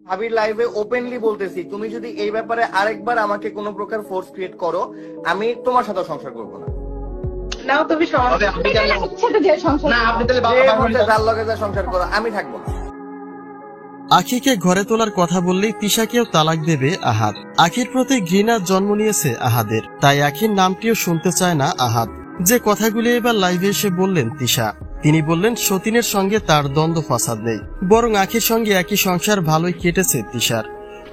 ভাবির লাইভে ওপেনলি বলতেছি, তুমি যদি এই ব্যাপারে আরেকবার আমাকে কোনো প্রকার ফোর্স ক্রিয়েট করো, আমি তোমার সাথে সংসার করবো না। নাও তুমি যার লগে যা সংসার করো, আমি থাকবো না। আখিকে ঘরে তোলার কথা বললেই তিশাকেও তালাক দেবে আহাদ। আখির প্রতি ঘৃণা জন্ম নিয়েছে আহাদের, তাই আখির নামটিও শুনতে চায় না আহাদ। যে কথাগুলি এবার লাইভে এসে বললেন তিশা, তিনি বললেন সতীনের সঙ্গে তার দ্বন্দ্ব ফাসাদ নেই, বরং আখির সঙ্গে একই সংসার ভালোই কেটেছে তিশার।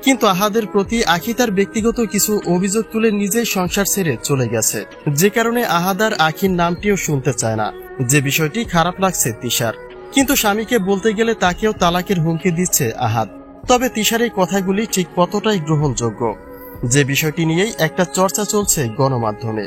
কিন্তু আহাদের প্রতি আখি তার ব্যক্তিগত কিছু অভিযোগ তুলে নিজেই সংসার ছেড়ে চলে গেছে, যে কারণে আহাদ আর আখির নামটিও শুনতে চায় না। যে বিষয়টি খারাপ লাগছে তিশার, কিন্তু স্বামীকে বলতে গেলে তাকেও তালাকের হুমকি দিচ্ছে আহাদ। তবে তিশার এই কথাগুলি ঠিক কতটাই গ্রহণযোগ্য, যে বিষয়টি নিয়েই একটা চর্চা চলছে গণমাধ্যমে।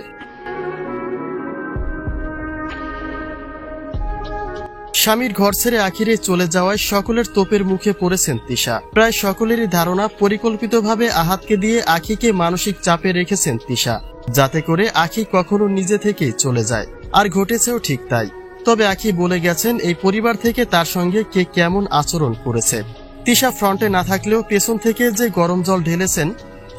স্বামীর ঘর ছেড়ে আখিরে চলে যাওয়ায় সকলের তোপের মুখে পড়েছেন তিশা। প্রায় সকলেরই ধারণা পরিকল্পিতভাবে আহাদকে দিয়ে আখিকে মানসিক চাপে রেখেছেন তিশা, যাতে করে আখি কখনো নিজে থেকেই চলে যায়। আর ঘটেছেও ঠিক তাই। তবে আখি বলে গেছেন এই পরিবার থেকে তার সঙ্গে কে কেমন আচরণ করেছে। তিশা ফ্রন্টে না থাকলেও পেছন থেকে যে গরম জল ঢেলেছেন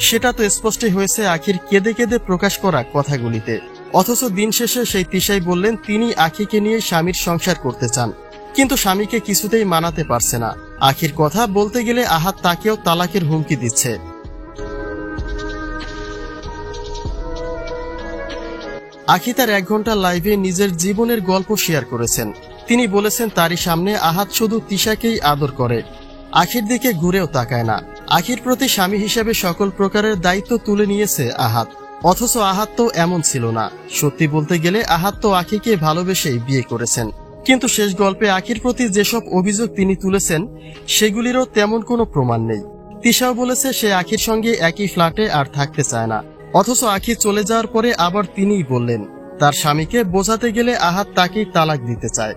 সেটা তো স্পষ্টই হয়েছে আখির কেঁদে কেঁদে প্রকাশ করা কথাগুলিতে। অথচ দিন শেষে সেই তিশাই বললেন তিনি আখিকে নিয়ে স্বামীর সংসার করতে চান, কিন্তু স্বামীকে কিছুতেই মানাতে পারছে না। আখির কথা বলতে গেলে আহাদ তাকেও তালাকের হুমকি দিচ্ছে। আখি তার 1 ঘন্টা লাইভে নিজের জীবনের গল্প শেয়ার করেছেন। তিনি বলেছেন তারই সামনে আহাদ শুধু তিশাকেই আদর করে, আখির দিকে ঘুরেও তাকায় না। আখির প্রতি স্বামী হিসেবে সকল প্রকারের দায়িত্ব তুলে নিয়েছে আহাদ। অথচ আহাদ তো এমন ছিল না। সত্যি বলতে গেলে আহাদ তো আখিকে ভালোবেসেই বিয়ে করেছেন, কিন্তু শেষ গল্পে আখির প্রতি যেসব অভিযোগ তিনি তুলেছেন সেগুলিরও তেমন কোনো প্রমাণ নেই। তিশাও বলেছে সে আখির সঙ্গে একই ফ্ল্যাটে আর থাকতে চায় না। অথচ আখি চলে যাওয়ার পরে আবার তিনিই বললেন তার স্বামীকে বোঝাতে গেলে আহাদ তাকেই তালাক দিতে চায়।